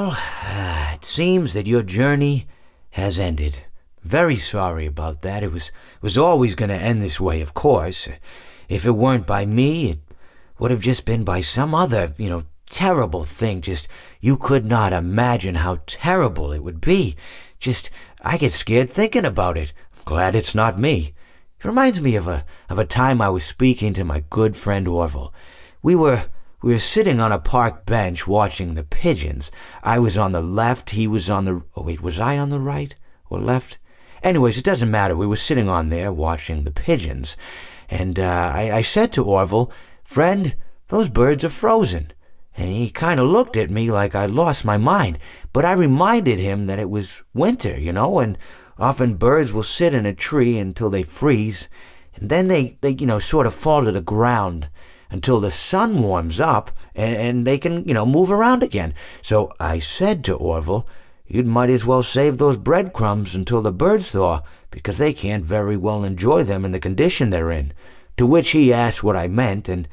Well, it seems that your journey has ended. Very sorry about that. It was always going to end this way, of course. If it weren't by me, it would have just been by some other, terrible thing. Just, you could not imagine how terrible it would be. Just, I get scared thinking about it. I'm glad it's not me. It reminds me of a time I was speaking to my good friend Orville. We were sitting on a park bench watching the pigeons. I was on the left, he was on the... Oh, wait, was I on the right or left? Anyways, it doesn't matter. We were sitting on there watching the pigeons. And I said to Orville, "Friend, those birds are frozen." And he kind of looked at me like I'd lost my mind. But I reminded him that it was winter, and often birds will sit in a tree until they freeze. And then they sort of fall to the ground until the sun warms up and they can, move around again. So I said to Orville, "You might as well save those breadcrumbs until the birds thaw, because they can't very well enjoy them in the condition they're in." To which he asked what I meant, and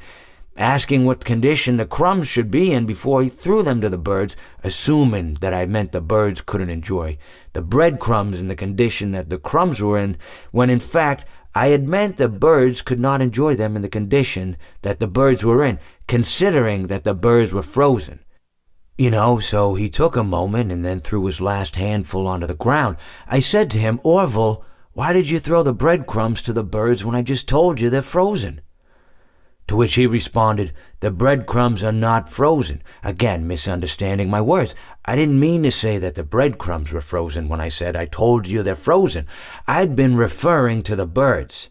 asking what condition the crumbs should be in before he threw them to the birds, assuming that I meant the birds couldn't enjoy the breadcrumbs in the condition that the crumbs were in, when in fact I had meant the birds could not enjoy them in the condition that the birds were in, considering that the birds were frozen. So he took a moment and then threw his last handful onto the ground. I said to him, "Orville, why did you throw the breadcrumbs to the birds when I just told you they're frozen?" To which he responded, "The breadcrumbs are not frozen." Again, misunderstanding my words. I didn't mean to say that the breadcrumbs were frozen when I said I told you they're frozen. I'd been referring to the birds.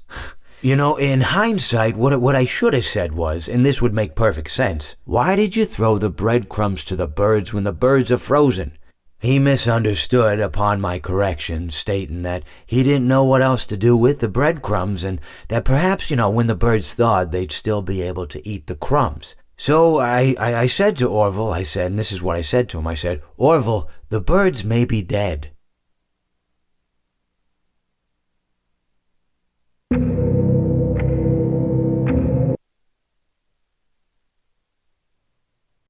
In hindsight, what I should have said was, and this would make perfect sense, "Why did you throw the breadcrumbs to the birds when the birds are frozen?" He misunderstood upon my correction, stating that he didn't know what else to do with the breadcrumbs, and that perhaps, when the birds thawed, they'd still be able to eat the crumbs. So I said to Orville, and this is what I said to him, I said, "Orville, the birds may be dead,